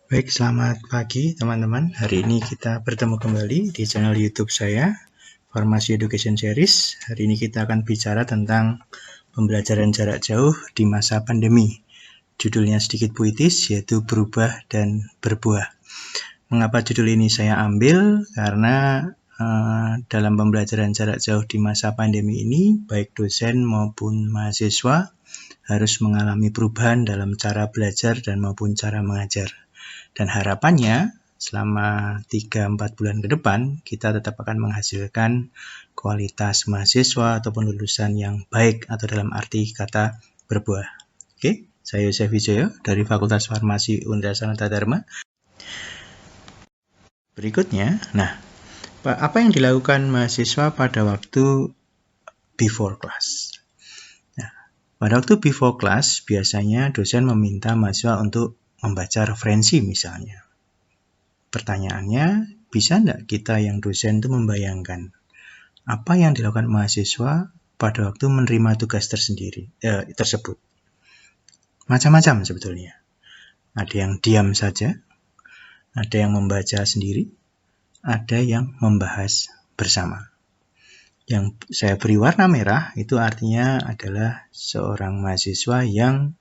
Baik, selamat pagi teman-teman. Hari ini kita bertemu kembali di channel YouTube saya, Farmasi Education Series. Hari ini kita akan bicara tentang pembelajaran jarak jauh di masa pandemi. Judulnya sedikit puitis, yaitu berubah dan berbuah. Mengapa judul ini saya ambil? Karena dalam pembelajaran jarak jauh di masa pandemi ini, baik dosen maupun mahasiswa harus mengalami perubahan dalam cara belajar dan maupun cara mengajar. Dan harapannya selama 3-4 bulan ke depan kita tetap akan menghasilkan kualitas mahasiswa ataupun lulusan yang baik atau dalam arti kata berbuah. Oke, saya Yosef Wijoyo dari Fakultas Farmasi Universitas Sanata Dharma. Berikutnya, apa yang dilakukan mahasiswa pada waktu before class? Pada waktu before class, biasanya dosen meminta mahasiswa untuk membaca referensi misalnya. Pertanyaannya, bisa nggak kita yang dosen itu membayangkan apa yang dilakukan mahasiswa pada waktu menerima tugas tersebut? Macam-macam sebetulnya. Ada yang diam saja, ada yang membaca sendiri, ada yang membahas bersama. Yang saya beri warna merah itu artinya adalah seorang mahasiswa yang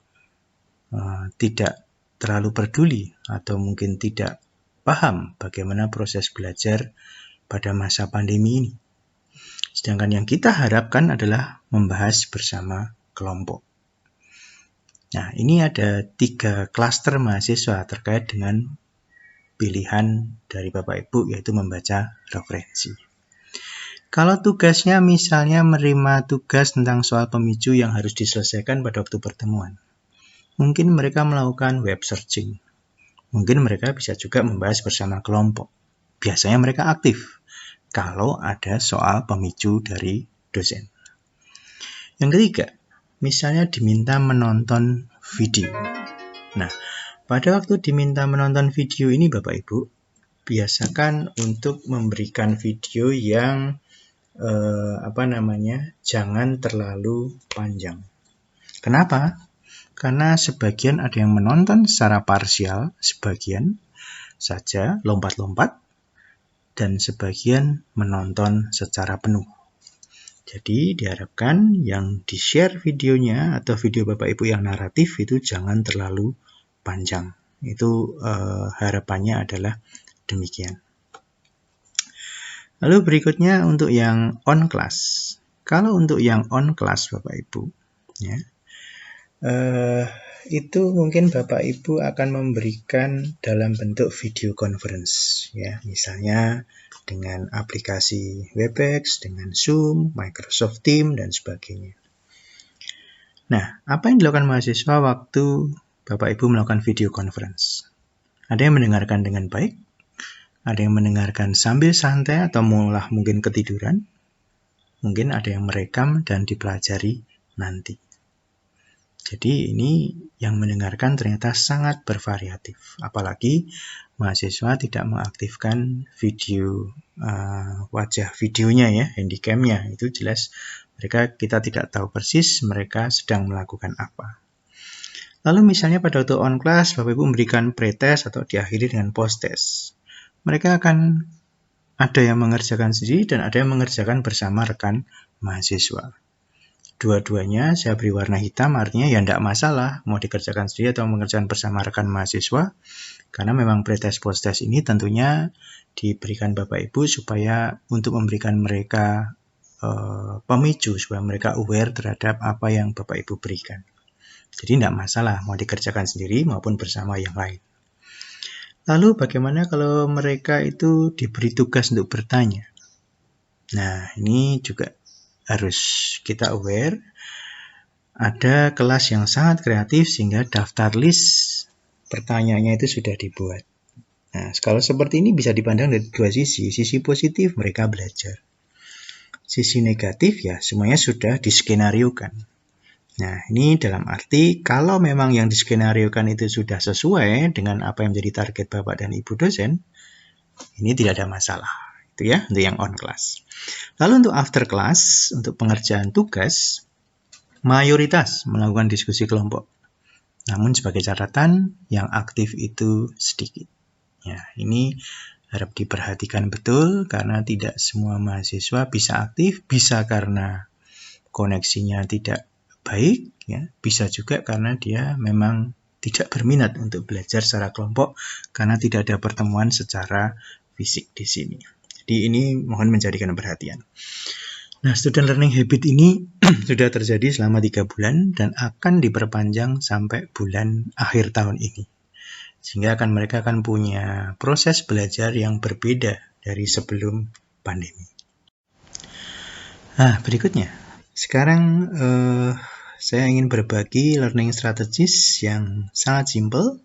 tidak terlalu peduli atau mungkin tidak paham bagaimana proses belajar pada masa pandemi ini. Sedangkan yang kita harapkan adalah membahas bersama kelompok. Nah, ini ada 3 klaster mahasiswa terkait dengan pilihan dari Bapak Ibu, yaitu membaca referensi. Kalau tugasnya misalnya menerima tugas tentang soal pemicu yang harus diselesaikan pada waktu pertemuan, mungkin mereka melakukan web searching. Mungkin mereka bisa juga membahas bersama kelompok. Biasanya mereka aktif kalau ada soal pemicu dari dosen. Yang ketiga, misalnya diminta menonton video. Nah, pada waktu diminta menonton video ini Bapak Ibu, biasakan untuk memberikan video yang jangan terlalu panjang. Kenapa? Karena sebagian ada yang menonton secara parsial, sebagian saja lompat-lompat, dan sebagian menonton secara penuh. Jadi diharapkan yang di-share videonya atau video Bapak Ibu yang naratif itu jangan terlalu panjang. Itu harapannya adalah demikian. Lalu berikutnya untuk yang on class. Kalau untuk yang on class Bapak Ibu, ya, itu mungkin Bapak Ibu akan memberikan dalam bentuk video conference, ya, misalnya dengan aplikasi Webex, dengan Zoom, Microsoft Teams, dan sebagainya. Nah, apa yang dilakukan mahasiswa waktu Bapak Ibu melakukan video conference? Ada yang mendengarkan dengan baik, ada yang mendengarkan sambil santai atau malah mungkin ketiduran, mungkin ada yang merekam dan dipelajari nanti. Jadi ini yang mendengarkan ternyata sangat bervariatif. Apalagi mahasiswa tidak mengaktifkan video wajah videonya, ya, handycam-nya. Itu jelas kita tidak tahu persis mereka sedang melakukan apa. Lalu misalnya pada waktu on class, Bapak Ibu memberikan pretest atau diakhiri dengan post-test. Mereka akan ada yang mengerjakan sendiri dan ada yang mengerjakan bersama rekan mahasiswa. Dua-duanya saya beri warna hitam, artinya ya tidak masalah mau dikerjakan sendiri atau mengerjakan bersama rekan mahasiswa, karena memang pretest post-test ini tentunya diberikan Bapak Ibu supaya untuk memberikan mereka pemicu, supaya mereka aware terhadap apa yang Bapak Ibu berikan. Jadi tidak masalah mau dikerjakan sendiri maupun bersama yang lain. Lalu bagaimana kalau mereka itu diberi tugas untuk bertanya? Nah, ini juga harus kita aware. Ada kelas yang sangat kreatif sehingga daftar list pertanyaannya itu sudah dibuat. Nah, kalau seperti ini bisa dipandang dari dua sisi. Sisi positif, mereka belajar. Sisi negatif, ya semuanya sudah diskenariokan. Nah, ini dalam arti kalau memang yang diskenariokan itu sudah sesuai dengan apa yang menjadi target Bapak dan Ibu dosen, ini tidak ada masalah. Itu ya, untuk yang on class. Lalu untuk after class, untuk pengerjaan tugas, mayoritas melakukan diskusi kelompok. Namun sebagai catatan, yang aktif itu sedikit. Ya, ini harap diperhatikan betul karena tidak semua mahasiswa bisa aktif, bisa karena koneksinya tidak baik, ya, bisa juga karena dia memang tidak berminat untuk belajar secara kelompok karena tidak ada pertemuan secara fisik di sini. Jadi ini mohon menjadikan perhatian. Nah, student learning habit ini sudah terjadi selama 3 bulan dan akan diperpanjang sampai bulan akhir tahun ini. Sehingga mereka akan punya proses belajar yang berbeda dari sebelum pandemi. Nah, berikutnya. Sekarang saya ingin berbagi learning strategies yang sangat simple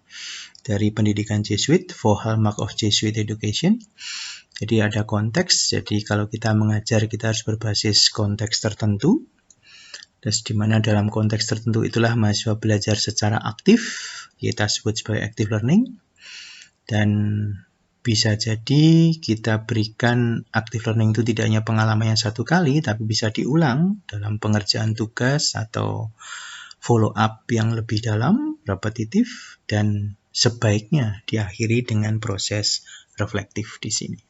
dari pendidikan Jesuit, 4 Hallmark of Jesuit Education. Jadi ada konteks, jadi kalau kita mengajar kita harus berbasis konteks tertentu. Terus di mana dalam konteks tertentu itulah mahasiswa belajar secara aktif, kita sebut sebagai active learning. Dan bisa jadi kita berikan active learning itu tidak hanya pengalaman yang satu kali, tapi bisa diulang dalam pengerjaan tugas atau follow up yang lebih dalam, repetitif, dan sebaiknya diakhiri dengan proses reflektif di sini.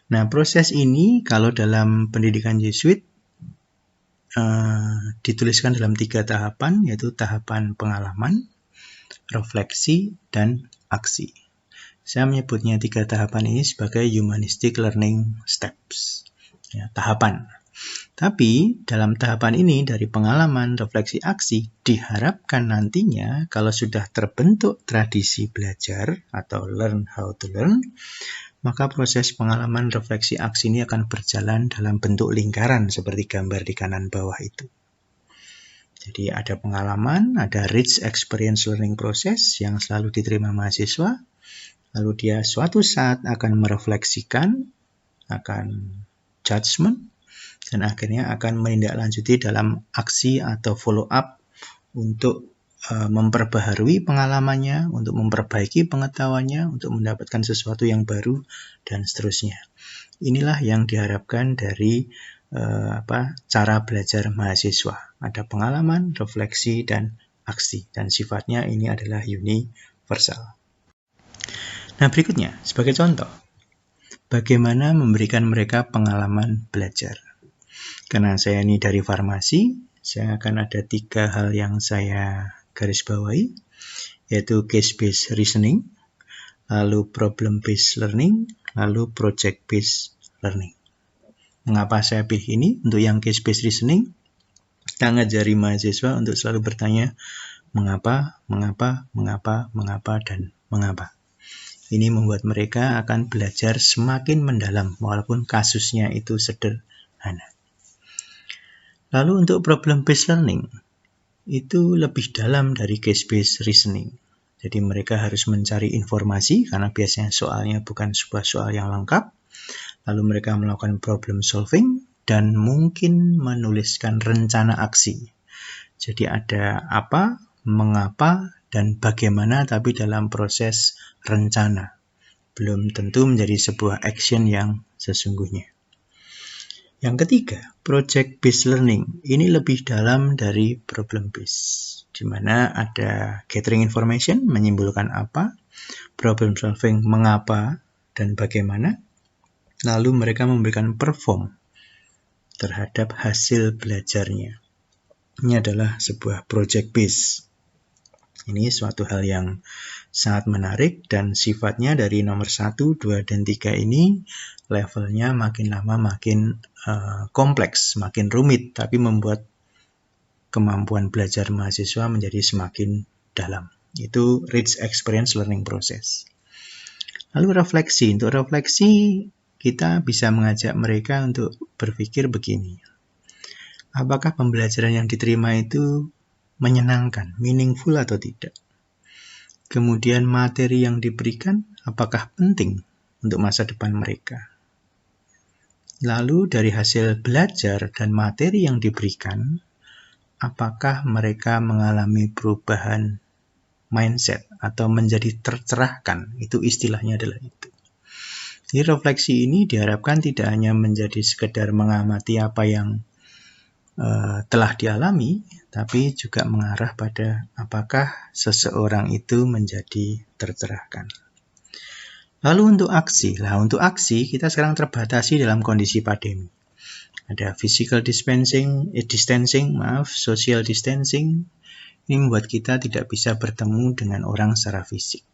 Nah, proses ini kalau dalam pendidikan Jesuit dituliskan dalam 3 tahapan, yaitu tahapan pengalaman, refleksi, dan aksi. Saya menyebutnya 3 tahapan ini sebagai humanistic learning steps, ya, tahapan. Tapi dalam tahapan ini dari pengalaman, refleksi, aksi diharapkan nantinya kalau sudah terbentuk tradisi belajar atau learn how to learn, maka proses pengalaman, refleksi, aksi ini akan berjalan dalam bentuk lingkaran seperti gambar di kanan bawah itu. Jadi ada pengalaman, ada rich experience learning process yang selalu diterima mahasiswa, lalu dia suatu saat akan merefleksikan, akan judgment, dan akhirnya akan menindaklanjuti dalam aksi atau follow up untuk memperbaharui pengalamannya, untuk memperbaiki pengetahuannya, untuk mendapatkan sesuatu yang baru, dan seterusnya. Inilah yang diharapkan dari cara belajar mahasiswa. Ada pengalaman, refleksi, dan aksi. Dan sifatnya ini adalah universal. Nah, berikutnya, sebagai contoh, bagaimana memberikan mereka pengalaman belajar. Karena saya ini dari farmasi, saya akan ada 3 hal yang saya garis bawahi, yaitu case-based reasoning, lalu problem-based learning, lalu project-based learning. Mengapa saya pilih ini? Untuk yang case-based reasoning, kita ngajari mahasiswa untuk selalu bertanya mengapa, mengapa, mengapa, mengapa, dan mengapa. Ini membuat mereka akan belajar semakin mendalam, walaupun kasusnya itu sederhana. Lalu untuk problem-based learning, itu lebih dalam dari case-based reasoning. Jadi mereka harus mencari informasi, karena biasanya soalnya bukan sebuah soal yang lengkap. Lalu mereka melakukan problem solving, dan mungkin menuliskan rencana aksi. Jadi ada apa, mengapa, dan bagaimana, tapi dalam proses rencana. Belum tentu menjadi sebuah action yang sesungguhnya. Yang ketiga, project-based learning. Ini lebih dalam dari problem-based, di mana ada gathering information, menyimpulkan apa, problem solving, mengapa dan bagaimana, lalu mereka memberikan perform terhadap hasil belajarnya. Ini adalah sebuah project-based. Ini suatu hal yang sangat menarik dan sifatnya dari nomor 1, 2, dan 3 ini levelnya makin lama makin kompleks, makin rumit, tapi membuat kemampuan belajar mahasiswa menjadi semakin dalam. Itu rich experience learning process. Lalu refleksi. Untuk refleksi, kita bisa mengajak mereka untuk berpikir begini. Apakah pembelajaran yang diterima itu menyenangkan, meaningful atau tidak? Kemudian materi yang diberikan, apakah penting untuk masa depan mereka? Lalu dari hasil belajar dan materi yang diberikan, apakah mereka mengalami perubahan mindset atau menjadi tercerahkan? Itu istilahnya adalah itu. Jadi refleksi ini diharapkan tidak hanya menjadi sekedar mengamati apa yang telah dialami, tapi juga mengarah pada apakah seseorang itu menjadi tercerahkan. Lalu untuk aksi kita sekarang terbatasi dalam kondisi pandemi. Ada physical distancing, social distancing. Ini membuat kita tidak bisa bertemu dengan orang secara fisik.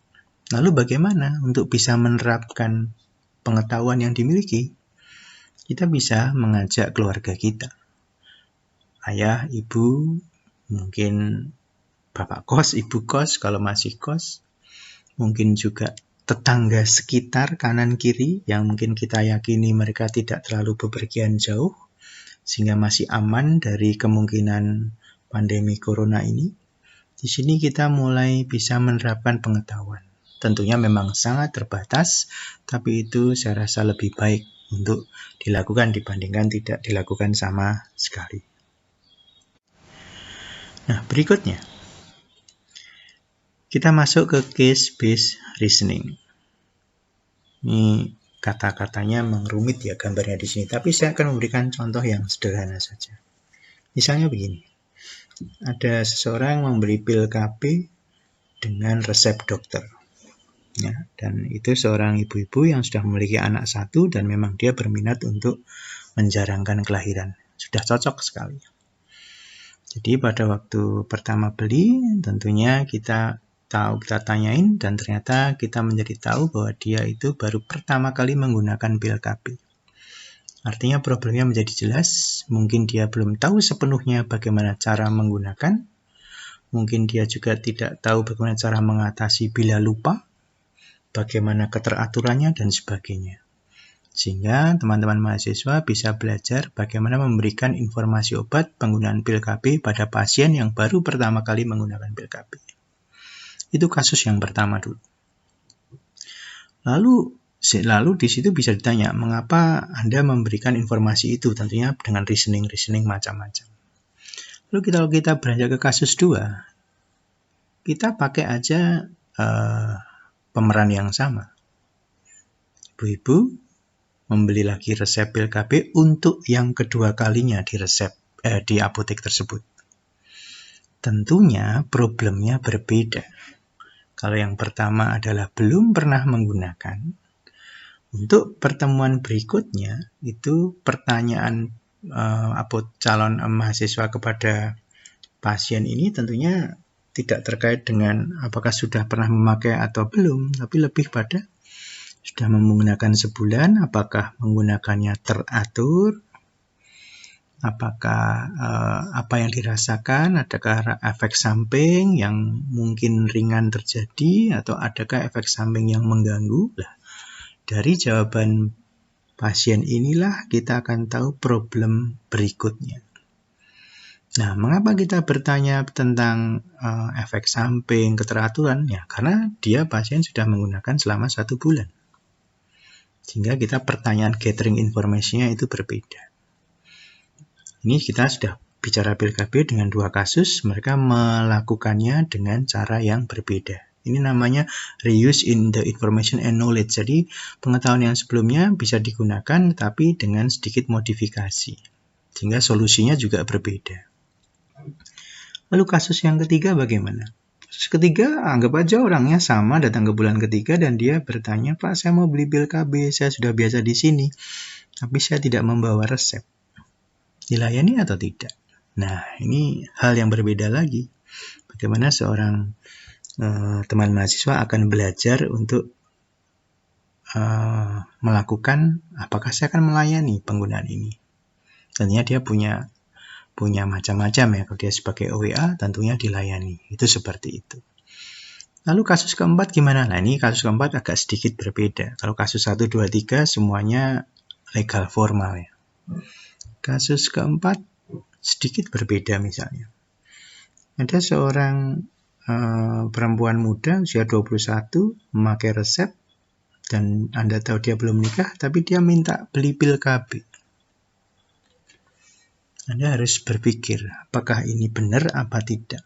Lalu bagaimana untuk bisa menerapkan pengetahuan yang dimiliki? Kita bisa mengajak keluarga kita. Ayah, ibu, mungkin bapak kos, ibu kos kalau masih kos. Mungkin juga tetangga sekitar kanan kiri yang mungkin kita yakini mereka tidak terlalu bepergian jauh sehingga masih aman dari kemungkinan pandemi corona ini. Di sini kita mulai bisa menerapkan pengetahuan. Tentunya memang sangat terbatas, tapi itu saya rasa lebih baik untuk dilakukan dibandingkan tidak dilakukan sama sekali. Nah, berikutnya kita masuk ke case-based reasoning. Ini kata-katanya memang rumit ya gambarnya di sini, tapi saya akan memberikan contoh yang sederhana saja. Misalnya begini. Ada seseorang membeli pil KB dengan resep dokter. Ya, dan itu seorang ibu-ibu yang sudah memiliki anak satu dan memang dia berminat untuk menjarangkan kelahiran. Sudah cocok sekali. Jadi pada waktu pertama beli tentunya kita tanyain dan ternyata kita menjadi tahu bahwa dia itu baru pertama kali menggunakan pil KB. Artinya problemnya menjadi jelas, mungkin dia belum tahu sepenuhnya bagaimana cara menggunakan, mungkin dia juga tidak tahu bagaimana cara mengatasi bila lupa, bagaimana keteraturannya, dan sebagainya. Sehingga teman-teman mahasiswa bisa belajar bagaimana memberikan informasi obat penggunaan pil KB pada pasien yang baru pertama kali menggunakan pil KB. Itu kasus yang pertama dulu. Lalu di situ bisa ditanya, mengapa Anda memberikan informasi itu? Tentunya dengan reasoning macam-macam. Lalu kalau kita beranjak ke kasus 2, kita pakai aja pemeran yang sama. Ibu-ibu membeli lagi resep pil KB untuk yang kedua kalinya di apotek tersebut. Tentunya problemnya berbeda. Kalau yang pertama adalah belum pernah menggunakan, untuk pertemuan berikutnya, itu pertanyaan calon mahasiswa kepada pasien ini tentunya tidak terkait dengan apakah sudah pernah memakai atau belum, tapi lebih pada sudah menggunakan sebulan, apakah menggunakannya teratur, apakah apa yang dirasakan, adakah efek samping yang mungkin ringan terjadi, atau adakah efek samping yang mengganggu. Dari jawaban pasien inilah kita akan tahu problem berikutnya. Nah, mengapa kita bertanya tentang efek samping, keteraturan? Ya, karena pasien sudah menggunakan selama 1 bulan. Sehingga kita pertanyaan gathering information-nya itu berbeda. Ini kita sudah bicara pil KB dengan 2 kasus, mereka melakukannya dengan cara yang berbeda. Ini namanya reuse in the information and knowledge. Jadi pengetahuan yang sebelumnya bisa digunakan tapi dengan sedikit modifikasi. Sehingga solusinya juga berbeda. Lalu kasus yang ketiga bagaimana? Kasus ketiga anggap aja orangnya sama datang ke bulan ketiga dan dia bertanya, "Pak, saya mau beli pil KB, saya sudah biasa di sini. Tapi saya tidak membawa resep. Dilayani atau tidak?" Nah, ini hal yang berbeda lagi. Bagaimana seorang teman mahasiswa akan belajar untuk melakukan apakah saya akan melayani penggunaan ini. Tentunya dia punya macam-macam ya. Kalau dia sebagai OWA tentunya dilayani. Itu seperti itu. Lalu kasus keempat gimana? Nah, ini kasus keempat agak sedikit berbeda. Kalau kasus 1, 2, 3 semuanya legal formal ya. Kasus keempat sedikit berbeda misalnya. Ada seorang perempuan muda usia 21 memakai resep dan Anda tahu dia belum nikah tapi dia minta beli pil KB. Anda harus berpikir apakah ini benar apa tidak.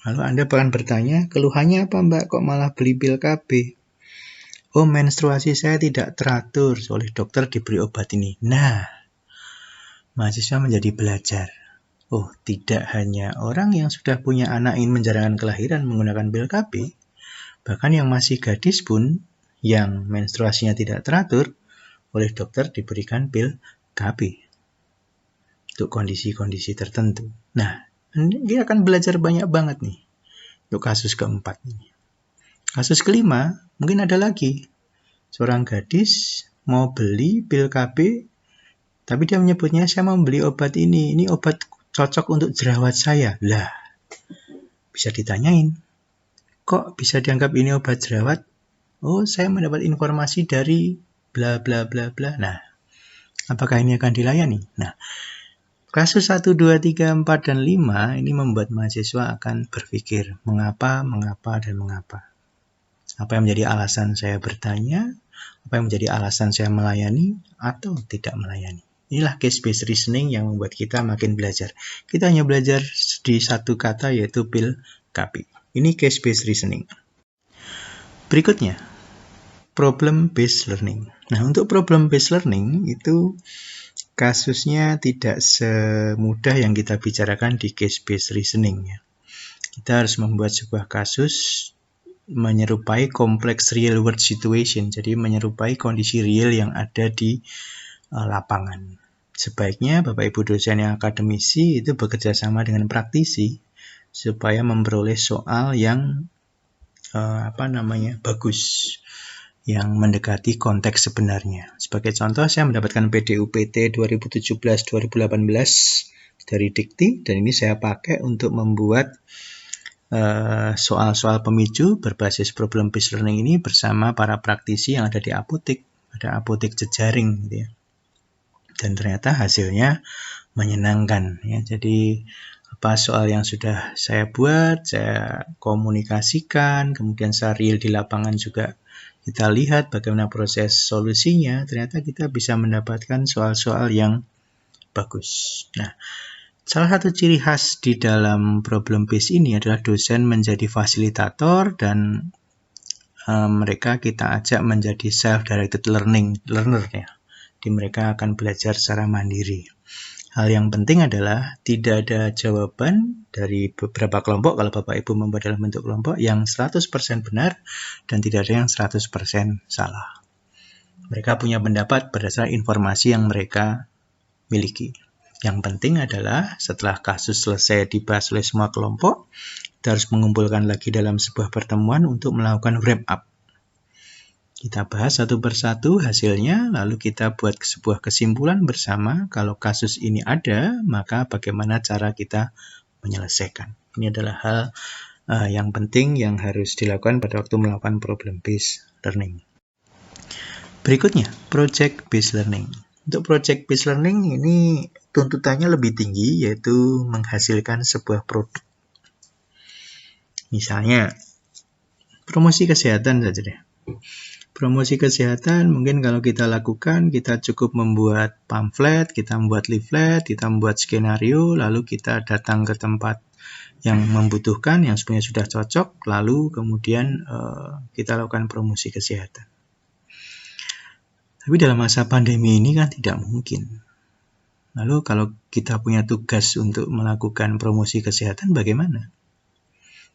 Lalu Anda akan bertanya, keluhannya apa Mbak kok malah beli pil KB? Oh, menstruasi saya tidak teratur, oleh dokter diberi obat ini. Nah, mahasiswa menjadi belajar. Oh, tidak hanya orang yang sudah punya anak ingin menjalankan kelahiran menggunakan pil KB, bahkan yang masih gadis pun yang menstruasinya tidak teratur, oleh dokter diberikan pil KB untuk kondisi-kondisi tertentu. Nah, dia akan belajar banyak banget nih untuk kasus keempat ini. Kasus kelima, mungkin ada lagi. Seorang gadis mau beli pil KB, tapi dia menyebutnya, saya mau beli obat ini obat cocok untuk jerawat saya. Lah, bisa ditanyain, kok bisa dianggap ini obat jerawat? Oh, saya mendapat informasi dari bla bla bla bla. Nah, apakah ini akan dilayani? Nah, kasus 1, 2, 3, 4, dan 5 ini membuat mahasiswa akan berpikir mengapa, dan mengapa. Apa yang menjadi alasan saya bertanya, apa yang menjadi alasan saya melayani atau tidak melayani. Inilah case-based reasoning yang membuat kita makin belajar. Kita hanya belajar di satu kata, yaitu pil KB. Ini case-based reasoning. Berikutnya, problem-based learning. Nah, untuk problem-based learning itu kasusnya tidak semudah yang kita bicarakan di case-based reasoning. Kita harus membuat sebuah kasus menyerupai kompleks real world situation, jadi menyerupai kondisi real yang ada di lapangan. Sebaiknya Bapak Ibu dosen yang akademisi itu bekerja sama dengan praktisi supaya memperoleh soal yang bagus, yang mendekati konteks sebenarnya. Sebagai contoh, saya mendapatkan PDUPT 2017-2018 dari Dikti, dan ini saya pakai untuk membuat soal-soal pemicu berbasis problem-based learning ini bersama para praktisi yang ada di apotek, ada apotek jejaring gitu ya. Dan ternyata hasilnya menyenangkan ya. Jadi soal yang sudah saya buat, saya komunikasikan, kemudian saya real di lapangan juga kita lihat bagaimana proses solusinya, ternyata kita bisa mendapatkan soal-soal yang bagus. Nah, salah satu ciri khas di dalam problem base ini adalah dosen menjadi fasilitator dan mereka kita ajak menjadi self-directed learner ya. Jadi mereka akan belajar secara mandiri. Hal yang penting adalah tidak ada jawaban dari beberapa kelompok, kalau Bapak Ibu membuat dalam bentuk kelompok, yang 100% benar dan tidak ada yang 100% salah. Mereka punya pendapat berdasarkan informasi yang mereka miliki. Yang penting adalah setelah kasus selesai dibahas oleh semua kelompok, kita harus mengumpulkan lagi dalam sebuah pertemuan untuk melakukan wrap up. Kita bahas satu persatu hasilnya, lalu kita buat sebuah kesimpulan bersama. Kalau kasus ini ada, maka bagaimana cara kita menyelesaikan. Ini adalah hal yang penting yang harus dilakukan pada waktu melakukan problem-based learning. Berikutnya, project-based learning. Untuk project-based learning ini tuntutannya lebih tinggi, yaitu menghasilkan sebuah produk. Misalnya, promosi kesehatan saja deh. Promosi kesehatan mungkin kalau kita lakukan, kita cukup membuat pamflet, kita membuat leaflet, kita membuat skenario, lalu kita datang ke tempat yang membutuhkan, yang sebenarnya sudah cocok, lalu kemudian kita lakukan promosi kesehatan. Tapi dalam masa pandemi ini kan tidak mungkin. Lalu kalau kita punya tugas untuk melakukan promosi kesehatan, bagaimana?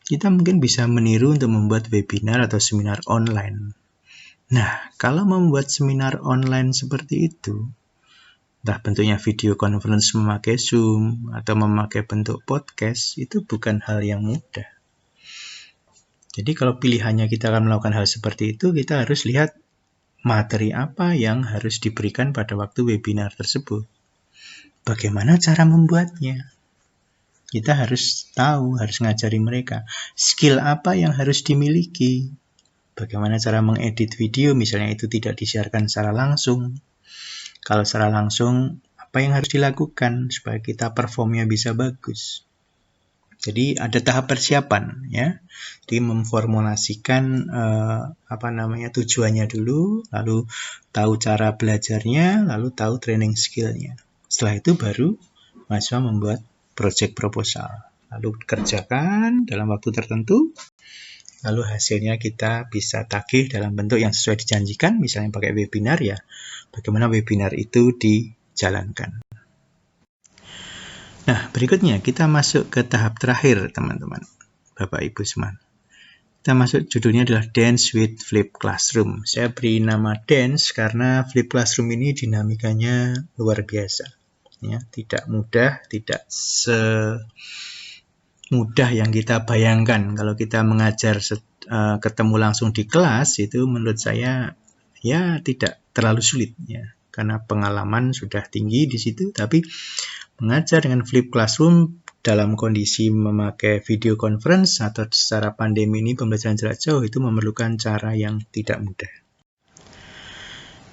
Kita mungkin bisa meniru untuk membuat webinar atau seminar online. Nah, kalau membuat seminar online seperti itu, entah bentuknya video conference memakai Zoom atau memakai bentuk podcast, itu bukan hal yang mudah. Jadi kalau pilihannya kita akan melakukan hal seperti itu, kita harus lihat materi apa yang harus diberikan pada waktu webinar tersebut. Bagaimana cara membuatnya? Kita harus tahu, harus ngajari mereka. Skill apa yang harus dimiliki? Bagaimana cara mengedit video, misalnya itu tidak disiarkan secara langsung. Kalau secara langsung, apa yang harus dilakukan supaya kita performnya bisa bagus? Jadi ada tahap persiapan ya. Jadi memformulasikan tujuannya dulu, lalu tahu cara belajarnya, lalu tahu training skillnya. Setelah itu baru mahasiswa membuat project proposal. Lalu kerjakan dalam waktu tertentu. Lalu hasilnya kita bisa tagih dalam bentuk yang sesuai dijanjikan, misalnya pakai webinar ya, bagaimana webinar itu dijalankan. Nah, berikutnya kita masuk ke tahap terakhir, teman-teman, Bapak Ibu semua. Kita masuk, judulnya adalah Dance with Flip Classroom. Saya beri nama Dance karena Flip Classroom ini dinamikanya luar biasa. Ya, tidak mudah, tidak semudah yang kita bayangkan. Kalau kita mengajar ketemu langsung di kelas, itu menurut saya ya tidak terlalu sulit, ya, karena pengalaman sudah tinggi di situ. Tapi mengajar dengan Flip Classroom dalam kondisi memakai video conference atau secara pandemi ini, pembelajaran jarak jauh itu memerlukan cara yang tidak mudah.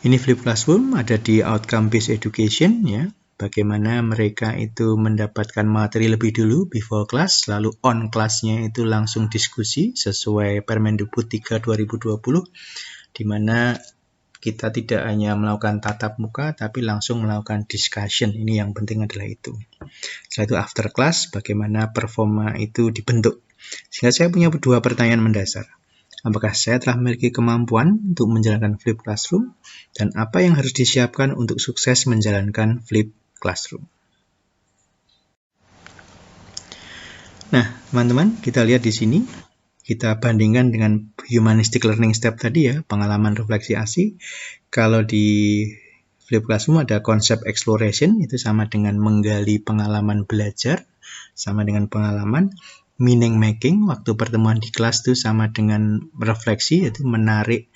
Ini Flip Classroom ada di Outcome Based Education, ya. Bagaimana mereka itu mendapatkan materi lebih dulu, before class, lalu on class-nya itu langsung diskusi sesuai Permendikbud 3 2020, di mana kita tidak hanya melakukan tatap muka, tapi langsung melakukan discussion. Ini yang penting adalah itu. Setelah itu after class, bagaimana performa itu dibentuk. Sehingga saya punya dua pertanyaan mendasar. Apakah saya telah memiliki kemampuan untuk menjalankan Flip Classroom? Dan apa yang harus disiapkan untuk sukses menjalankan Flip Classroom? Nah, teman-teman, kita lihat di sini. Kita bandingkan dengan humanistic learning step tadi, ya, pengalaman refleksi ASI. Kalau di Flip Classroom ada konsep exploration, itu sama dengan menggali pengalaman belajar, sama dengan pengalaman meaning making. Waktu pertemuan di kelas itu sama dengan refleksi, yaitu menarik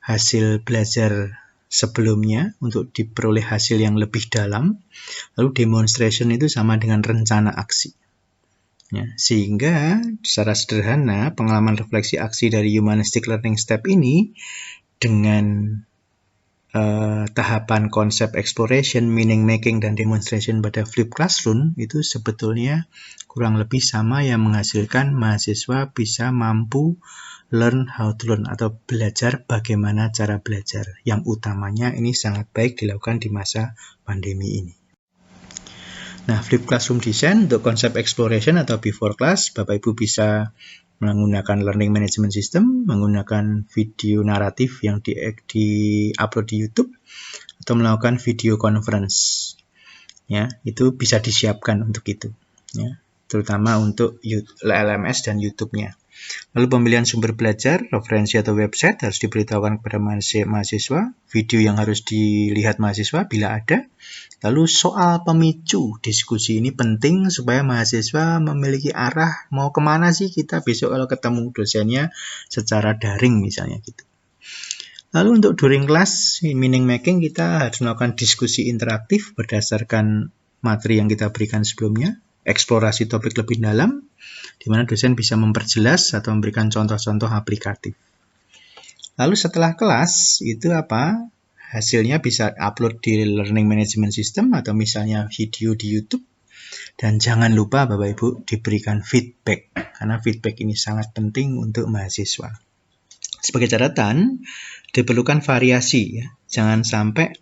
hasil belajar sebelumnya untuk diperoleh hasil yang lebih dalam. Lalu demonstration itu sama dengan rencana aksi. Ya, sehingga secara sederhana pengalaman refleksi aksi dari humanistic learning step ini dengan tahapan konsep exploration, meaning making, dan demonstration pada Flip Classroom itu sebetulnya kurang lebih sama, yang menghasilkan mahasiswa bisa mampu learn how to learn atau belajar bagaimana cara belajar. Yang utamanya ini sangat baik dilakukan di masa pandemi ini. Nah, Flip Classroom Design untuk konsep exploration atau before class, Bapak Ibu bisa menggunakan Learning Management System, menggunakan video naratif yang di-upload di YouTube, atau melakukan video conference. Ya, itu bisa disiapkan untuk itu. Ya, terutama untuk LMS dan YouTube-nya. Lalu pemilihan sumber belajar, referensi atau website harus diberitahukan kepada mahasiswa, video yang harus dilihat mahasiswa bila ada. Lalu soal pemicu diskusi ini penting supaya mahasiswa memiliki arah mau kemana sih kita besok kalau ketemu dosennya secara daring misalnya gitu. Lalu untuk during class, meaning making, kita harus melakukan diskusi interaktif berdasarkan materi yang kita berikan sebelumnya, eksplorasi topik lebih dalam, di mana dosen bisa memperjelas atau memberikan contoh-contoh aplikatif. Lalu setelah kelas, itu apa? Hasilnya bisa upload di Learning Management System atau misalnya video di YouTube. Dan jangan lupa Bapak Ibu diberikan feedback, karena feedback ini sangat penting untuk mahasiswa. Sebagai catatan, diperlukan variasi, ya. Jangan sampai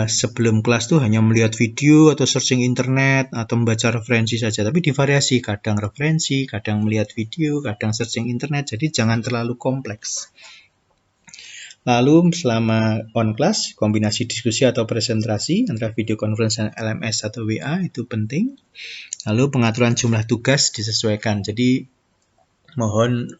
sebelum kelas tuh hanya melihat video atau searching internet atau membaca referensi saja, tapi divariasi, kadang referensi, kadang melihat video, kadang searching internet, jadi jangan terlalu kompleks. Lalu selama on class, kombinasi diskusi atau presentasi antara video conference dan LMS atau WA itu penting. Lalu pengaturan jumlah tugas disesuaikan, jadi mohon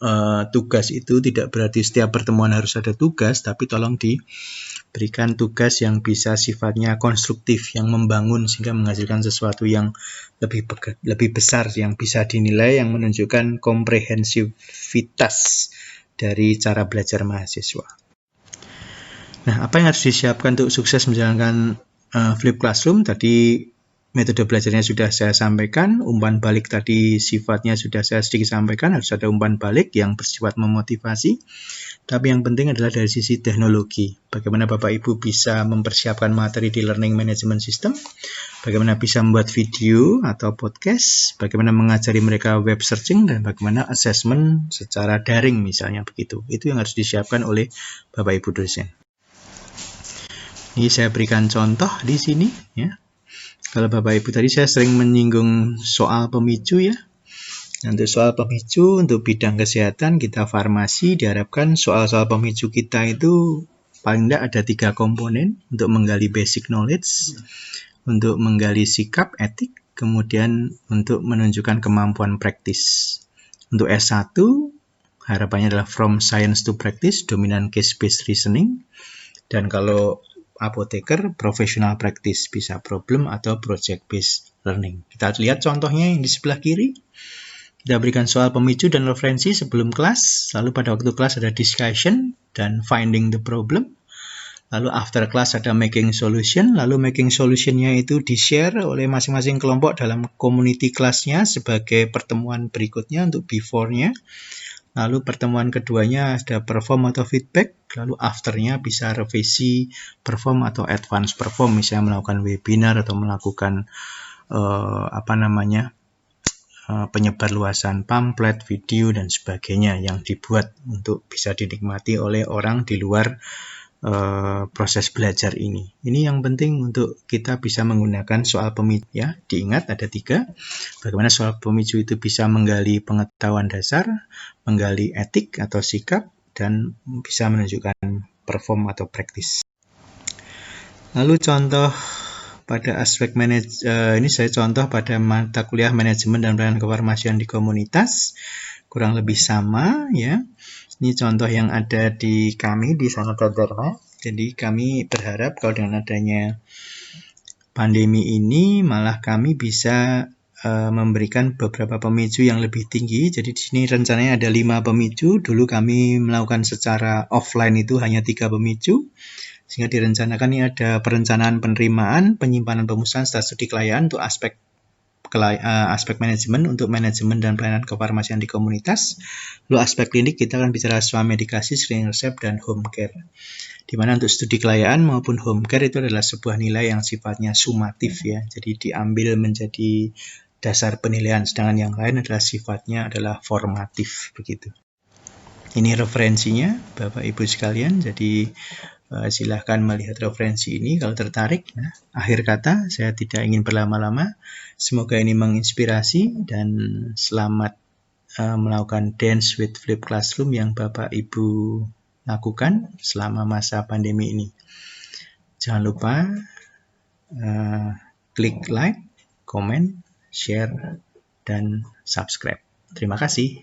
tugas itu tidak berarti setiap pertemuan harus ada tugas, tapi tolong diberikan tugas yang bisa sifatnya konstruktif, yang membangun sehingga menghasilkan sesuatu yang lebih besar, yang bisa dinilai, yang menunjukkan komprehensivitas dari cara belajar mahasiswa. Nah, apa yang harus disiapkan untuk sukses menjalankan Flip Classroom? Tadi metode belajarnya sudah saya sampaikan, umpan balik tadi sifatnya sudah saya sedikit sampaikan, harus ada umpan balik yang bersifat memotivasi. Tapi yang penting adalah dari sisi teknologi. Bagaimana Bapak Ibu bisa mempersiapkan materi di Learning Management System, bagaimana bisa membuat video atau podcast, bagaimana mengajari mereka web searching, dan bagaimana assessment secara daring misalnya begitu. Itu yang harus disiapkan oleh Bapak Ibu dosen. Ini saya berikan contoh di sini, ya. Kalau Bapak Ibu tadi saya sering menyinggung soal pemicu, ya. Untuk soal pemicu untuk bidang kesehatan, kita farmasi, diharapkan soal-soal pemicu kita itu paling tidak ada 3 komponen untuk menggali basic knowledge, untuk menggali sikap, etik, kemudian untuk menunjukkan kemampuan praktis. Untuk S1, harapannya adalah from science to practice, dominant case-based reasoning. Dan kalau apoteker, professional practice, bisa problem atau project-based learning. Kita lihat contohnya yang di sebelah kiri. Kita berikan soal pemicu dan referensi sebelum kelas, lalu pada waktu kelas ada discussion dan finding the problem. Lalu after class ada making solution, lalu making solution-nya itu di-share oleh masing-masing kelompok dalam community kelasnya sebagai pertemuan berikutnya untuk before-nya. Lalu pertemuan keduanya ada perform atau feedback, lalu after-nya bisa revisi perform atau advance perform, misalnya melakukan webinar atau melakukan penyebarluasan pamflet, video, dan sebagainya yang dibuat untuk bisa dinikmati oleh orang di luar proses belajar ini. Ini yang penting untuk kita bisa menggunakan soal pemicu ya. Diingat ada 3. Bagaimana soal pemicu itu bisa menggali pengetahuan dasar, menggali etik atau sikap, dan bisa menunjukkan perform atau praktis. Lalu contoh pada aspek ini saya contoh pada mata kuliah manajemen dan pelayanan kefarmasian di komunitas. Kurang lebih sama ya. Ini contoh yang ada di kami di Sanata Dharma. Jadi kami berharap kalau dengan adanya pandemi ini malah kami bisa memberikan beberapa pemicu yang lebih tinggi. Jadi di sini rencananya ada 5 pemicu. Dulu kami melakukan secara offline itu hanya 3 pemicu. Sehingga direncanakan ini ada perencanaan penerimaan, penyimpanan pemusnahan, studi kelayakan untuk aspek manajemen, untuk manajemen dan pelayanan kefarmasian di komunitas. Lalu aspek klinik kita akan bicara swamedikasi, screening resep, dan home care. Di mana untuk studi kelayaan maupun home care itu adalah sebuah nilai yang sifatnya sumatif ya. Jadi diambil menjadi dasar penilaian, sedangkan yang lain adalah sifatnya adalah formatif begitu. Ini referensinya Bapak Ibu sekalian. Jadi silahkan melihat referensi ini kalau tertarik. Nah, akhir kata, saya tidak ingin berlama-lama. Semoga ini menginspirasi dan selamat melakukan Dance with Flip Classroom yang Bapak Ibu lakukan selama masa pandemi ini. Jangan lupa klik like, comment, share, dan subscribe. Terima kasih.